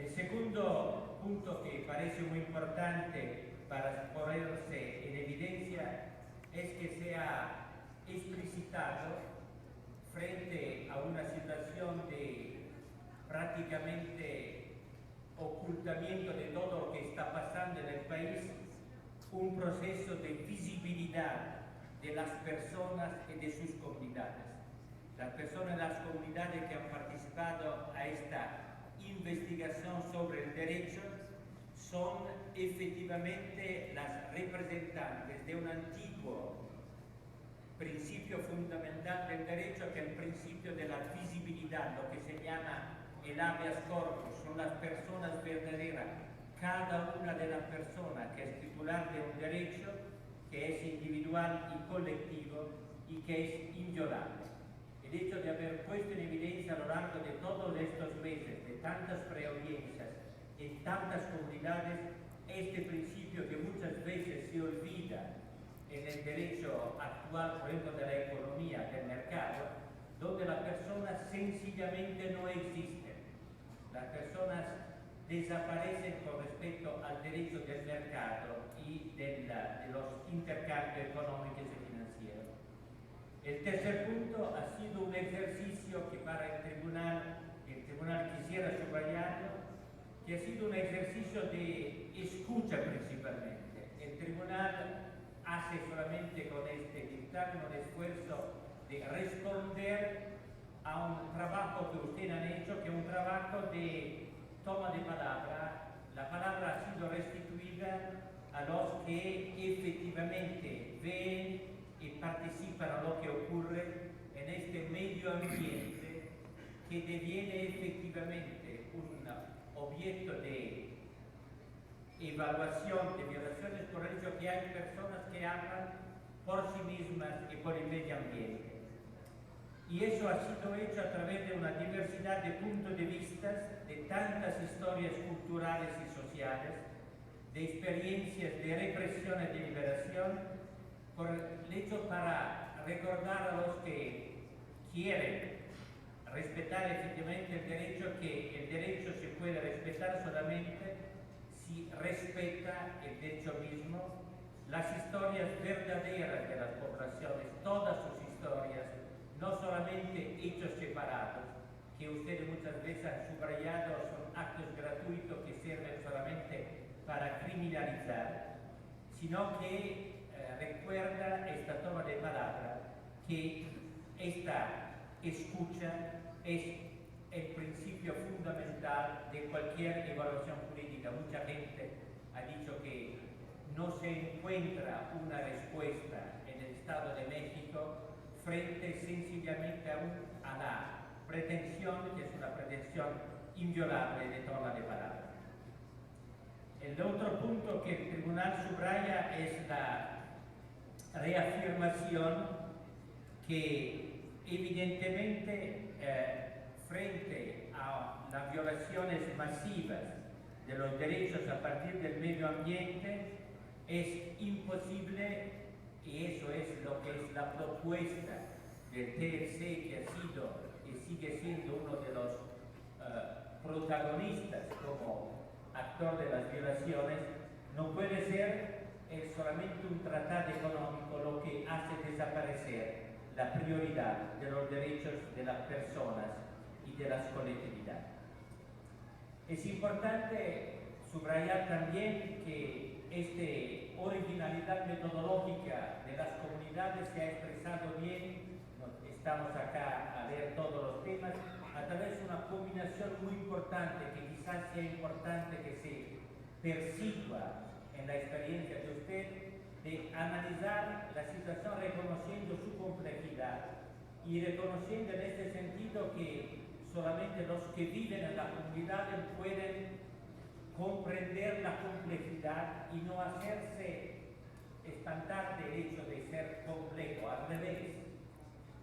El segundo punto que parece muy importante para ponerse en evidencia es que se ha explicitado frente a una situación de prácticamente ocultamiento de todo lo que está pasando en el país, un proceso de visibilidad de las personas y de sus comunidades. Las personas de las comunidades que han participado a esta investigación sobre el derecho son efectivamente las representantes de un antiguo principio fundamental del derecho, que es el principio de la visibilidad, lo que se llama el habeas corpus. Son las personas verdaderas, cada una de las personas que es titular de un derecho que es individual y colectivo y que es inviolable. El hecho de haber puesto en evidencia a lo largo de todos estos meses, de tantas preaudiencias en tantas comunidades, este principio que muchas veces se olvida en el derecho actual, por ejemplo, de la economía, del mercado, donde las personas sencillamente no existen. Las personas desaparecen con respecto al derecho del mercado y de los intercambios económicos y financieros. El tercer punto ha sido un ejercicio que para el tribunal quisiera subrayarlo, que ha sido un ejercicio de escucha principalmente. El tribunal hace solamente con este dictamen un esfuerzo de responder a un trabajo que ustedes han hecho, que es un trabajo de toma de palabra. La palabra ha sido restituida a los que efectivamente ven y participan a lo que ocurre en este medio ambiente que deviene efectivamente un objeto de evaluación de violaciones por el hecho que hay personas que hablan por sí mismas y por el medio ambiente. Y eso ha sido hecho a través de una diversidad de puntos de vista, de tantas historias culturales y sociales, de experiencias de represión y de liberación, por el hecho para recordar a los que quieren respetar efectivamente el derecho, que el derecho se puede respetar solamente si respeta el derecho mismo, las historias verdaderas de las poblaciones, todas sus historias, no solamente hechos separados, que ustedes muchas veces han subrayado, son actos gratuitos que sirven solamente para criminalizar, sino que recuerda esta toma de palabra, que esta escucha es el principio fundamental de cualquier evaluación jurídica. Mucha gente ha dicho que no se encuentra una respuesta en el Estado de México frente sencillamente a la pretensión, que es una pretensión inviolable de toma de palabra. El otro punto que el tribunal subraya es la reafirmación que evidentemente frente a las violaciones masivas de los derechos a partir del medio ambiente es imposible, y eso es lo que es la propuesta del TLC, que ha sido y sigue siendo uno de los protagonistas como actor de las violaciones, no puede ser solamente un tratado económico lo que hace desaparecer la prioridad de los derechos de las personas y de las colectividades. Es importante subrayar también que esta originalidad metodológica de las comunidades se ha expresado bien, estamos acá a ver todos los temas, a través de una combinación muy importante, que quizás sea importante que se perciba en la experiencia de usted, de analizar la situación reconociendo su complejidad y reconociendo en este sentido que solamente los que viven en la comunidad pueden comprender la complejidad y no hacerse espantar del hecho de ser complejo, al revés,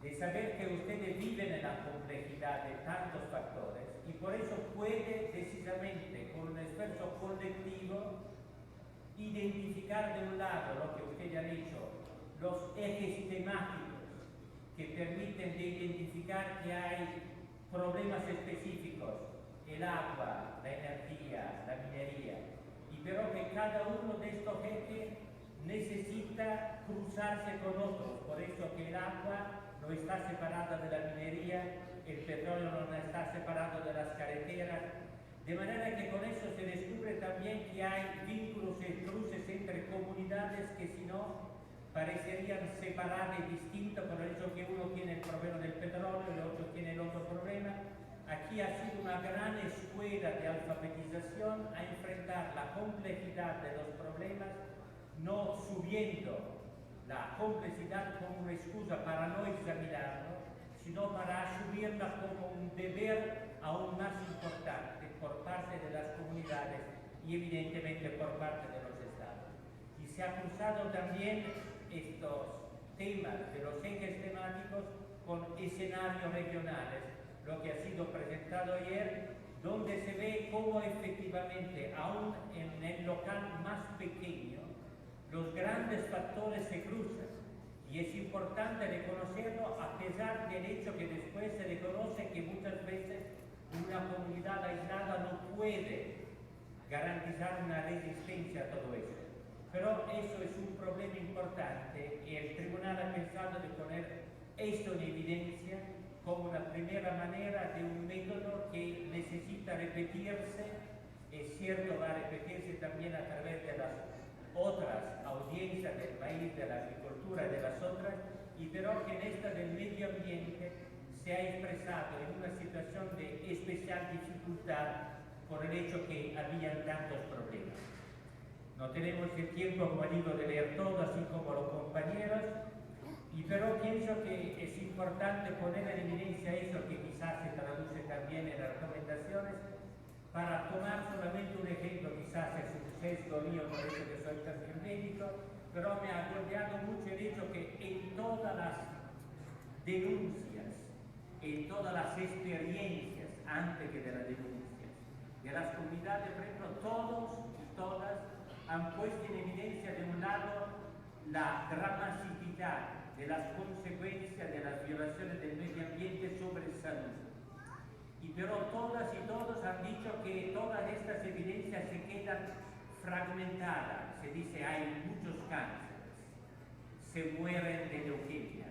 de saber que ustedes viven en la complejidad de tantos factores y por eso puede precisamente con un esfuerzo colectivo identificar de un lado lo que ustedes han dicho, los ejes temáticos que permiten de identificar que hay problemas específicos, el agua, la energía, pero que cada uno de estos ejes necesita cruzarse con otros, por eso que el agua no está separada de la minería, el petróleo no está separado de las carreteras, de manera que con eso se descubre también que hay vínculos y cruces entre comunidades que si no parecerían separadas y distintas por el hecho que uno tiene el problema del petróleo y el otro tiene el otro problema. Aquí ha sido una gran escuela de alfabetización a enfrentar la complejidad de los problemas, no subiendo la complejidad como una excusa para no examinarlo, sino para asumirla como un deber aún más importante por parte de las comunidades y evidentemente por parte de los estados. Y se ha cruzado también estos temas de los ejes temáticos con escenarios regionales, lo que ha sido presentado ayer, donde se ve cómo efectivamente, aún en el local más pequeño, los grandes factores se cruzan. Y es importante reconocerlo a pesar del hecho que después se reconoce que muchas veces una comunidad aislada no puede garantizar una resistencia a todo eso. Pero eso es un problema importante y el tribunal ha pensado de poner esto en evidencia como una primera manera de un método que necesita repetirse. Es cierto, va a repetirse también a través de las otras audiencias del país, de la agricultura y de las otras, y pero que en esta del medio ambiente se ha expresado en una situación de especial dificultad por el hecho que habían tantos problemas. No tenemos el tiempo, como digo, de leer todo, así como los compañeros, y pero pienso que es importante poner en evidencia eso que quizás se traduce también en las recomendaciones, para tomar solamente un ejemplo, quizás es un sesgo mío por eso que soy también médico, pero me ha agobiado mucho el hecho que en todas las denuncias, en todas las experiencias, antes que de las denuncias, de las comunidades, por ejemplo, todos y todas han puesto en evidencia de un lado la dramaticidad de las consecuencias de las violaciones del medio ambiente sobre salud. Pero todas y todos han dicho que todas estas evidencias se quedan fragmentadas. Se dice hay muchos cánceres, se mueren de leucemia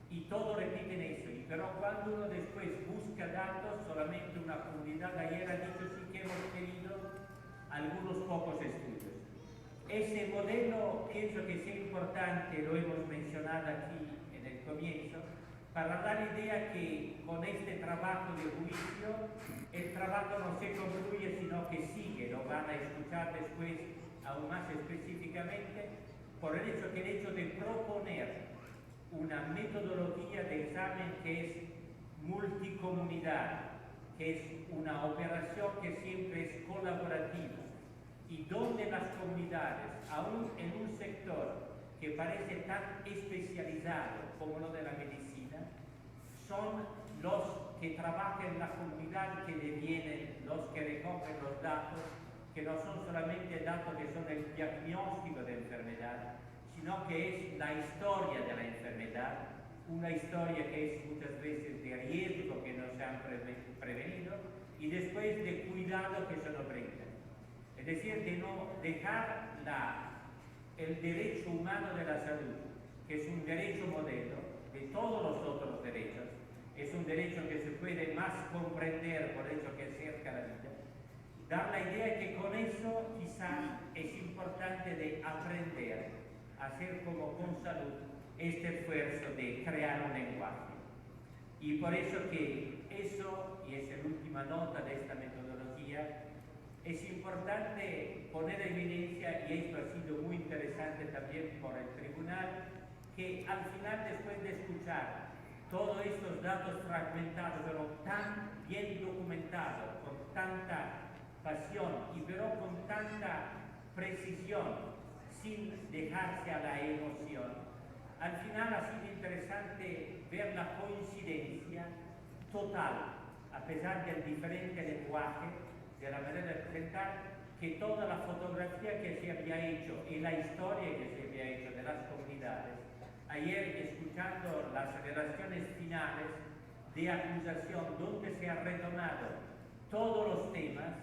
y todos repiten eso. Pero cuando uno después busca datos, solamente una comunidad ayer ha dicho sí que hemos tenido algunos pocos estudios. Ese modelo pienso que es importante, lo hemos mencionado aquí en el comienzo, para dar idea que con este trabajo de juicio, el trabajo no se concluye, sino que sigue, lo van a escuchar después aún más específicamente, por el hecho de proponer una metodología de examen que es multicomunidad, que es una operación que siempre es colaborativa, y donde las comunidades, aún en un sector que parece tan especializado como lo de la medicina, son los que trabajan en la comunidad que devienen, los que recogen los datos, que no son solamente datos que son el diagnóstico de enfermedad, sino que es la historia de la enfermedad, una historia que es muchas veces de riesgo que no se han prevenido y después de cuidado que se nos brinda. Es decir, de no dejar el derecho humano de la salud, que es un derecho modelo de todos los otros derechos, es un derecho que se puede más comprender por el hecho que acerca la vida, dar la idea que con eso quizás es importante de aprender a hacer como con salud este esfuerzo de crear un lenguaje. Y por eso que eso, y es la última nota de esta metodología, es importante poner en evidencia, y esto ha sido muy interesante también por el tribunal, que al final, después de escuchar todos estos datos fragmentados, pero tan bien documentados, con tanta pasión y pero con tanta precisión, sin dejarse a la emoción, al final ha sido interesante ver la coincidencia total, a pesar del diferente lenguaje, de la manera de presentar, que toda la fotografía que se había hecho y la historia que se había hecho de las comunidades, ayer escuchando las relaciones finales de acusación donde se han retomado todos los temas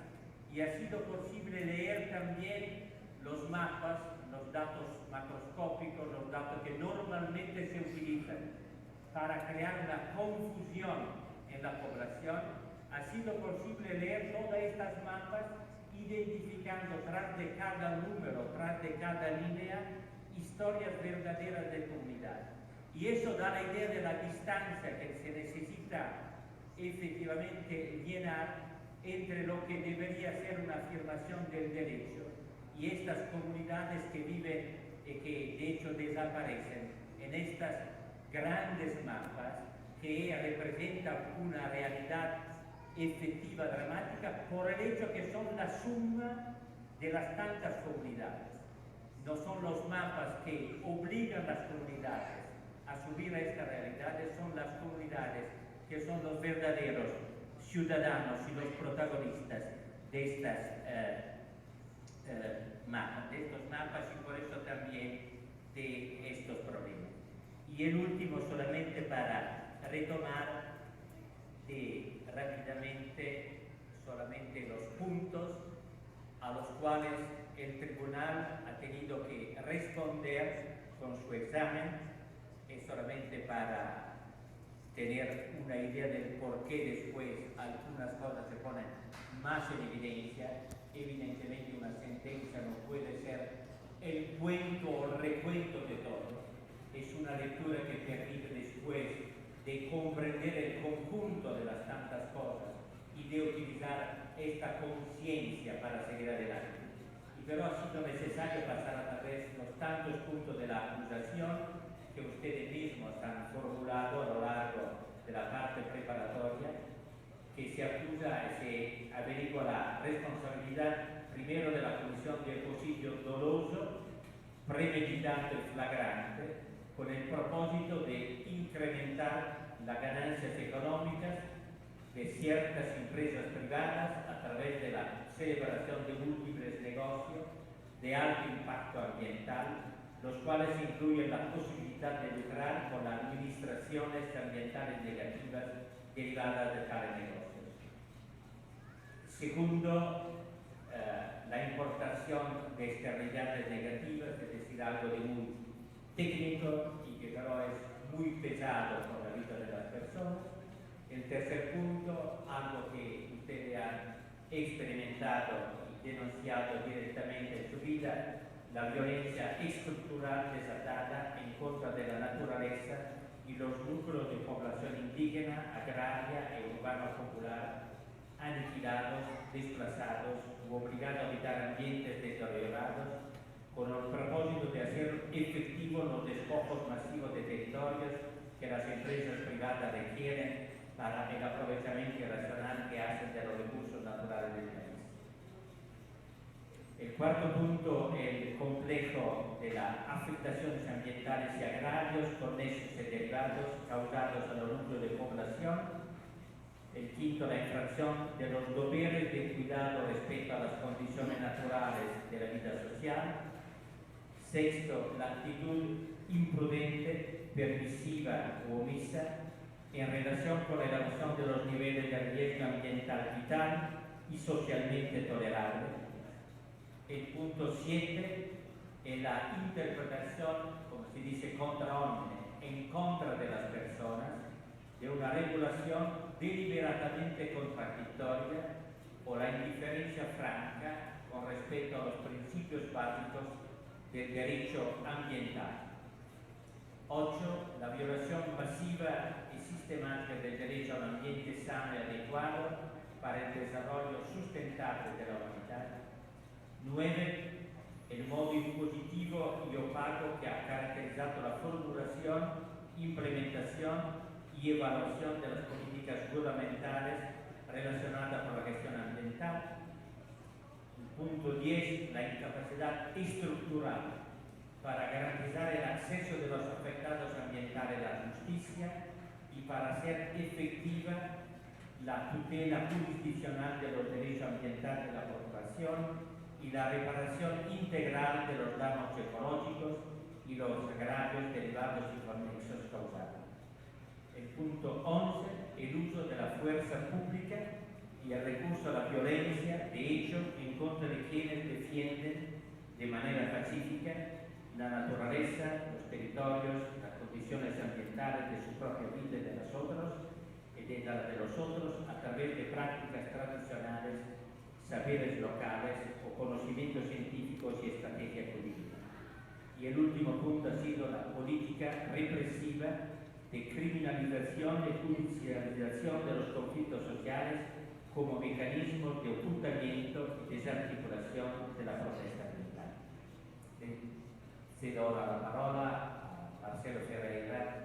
y ha sido posible leer también los mapas, los datos macroscópicos, los datos que normalmente se utilizan para crear una confusión en la población. Ha sido posible leer todas estas mapas identificando tras de cada número, tras de cada línea, historias verdaderas de comunidad. Y eso da la idea de la distancia que se necesita efectivamente llenar entre lo que debería ser una afirmación del derecho y estas comunidades que viven y que de hecho desaparecen en estas grandes mapas que representan una realidad efectiva, dramática, por el hecho que son la suma de las tantas comunidades. No son los mapas que obligan a las comunidades a subir a estas realidades, son las comunidades que son los verdaderos ciudadanos y los protagonistas de estas mapas, de estos mapas y por eso también de estos problemas. Y el último, solamente para retomar rápidamente solamente los puntos a los cuales el tribunal ha tenido que responder con su examen, es solamente para tener una idea del por qué después algunas cosas se ponen más en evidencia. Evidentemente una sentencia no puede ser el cuento o el recuento de todo, es una lectura que permite después de comprender el conjunto de las tantas cosas y de utilizar esta conciencia para seguir adelante. Y pero ha sido necesario pasar a través de los tantos puntos de la acusación que ustedes mismos han formulado a lo largo de la parte preparatoria, que se acusa y se averigua la responsabilidad primero de la comisión de homicidio doloso, premeditado y flagrante, con el propósito de incrementar las ganancias económicas de ciertas empresas privadas a través de la celebración de múltiples negocios de alto impacto ambiental, los cuales incluyen la posibilidad de lucrar con las administraciones ambientales negativas derivadas de tales negocios. Segundo, la importación de externalidades negativas, es decir, algo de muy técnico y que pero es muy pesado por la vida de las personas. El tercer punto, algo que ustedes han experimentado y denunciado directamente en su vida, la violencia estructural desatada en contra de la naturaleza y los núcleos de población indígena, agraria e urbano popular, aniquilados, desplazados u obligados a habitar ambientes deteriorados, con el propósito de hacer efectivos los despojos masivos de territorios que las empresas privadas requieren para el aprovechamiento irracional que hacen de los recursos naturales del país. El cuarto punto, el complejo de las afectaciones ambientales y agrarios, conexos y derivados causados a los núcleos de población. El quinto, la infracción de los deberes de cuidado respecto a las condiciones naturales de la vida social. Sexto, la actitud imprudente, permisiva o omisa en relación con la elevación de los niveles de riesgo ambiental vital y socialmente tolerable. El punto 7 es la interpretación, como se dice, contra hombre, en contra de las personas, de una regulación deliberadamente contradictoria o la indiferencia franca con respecto a los principios básicos del derecho ambiental. 8. La violación masiva y sistemática del derecho a un ambiente sano y adecuado para el desarrollo sustentable de la humanidad. 9. El modo impositivo y opaco que ha caracterizado la formulación, implementación y evaluación de las políticas gubernamentales relacionadas con la gestión ambiental. Punto 10. La incapacidad estructural para garantizar el acceso de los afectados ambientales a la justicia y para hacer efectiva la tutela jurisdiccional de los derechos ambientales de la población y la reparación integral de los daños ecológicos y los agravios derivados y conexos causados. El punto 11, el uso de la fuerza pública y el recurso a la violencia, de hecho, en contra de quienes defienden de manera pacífica la naturaleza, los territorios, las condiciones ambientales de su propia vida y de las otros, y de la de los otros a través de prácticas tradicionales, saberes locales o conocimientos científicos y estrategia política. Y el último punto ha sido la política represiva de criminalización y judicialización de los conflictos sociales como mecanismos de ocultamiento y desarticulación de la protesta ambiental. Cedo ahora la parola a Marcelo Ferreira,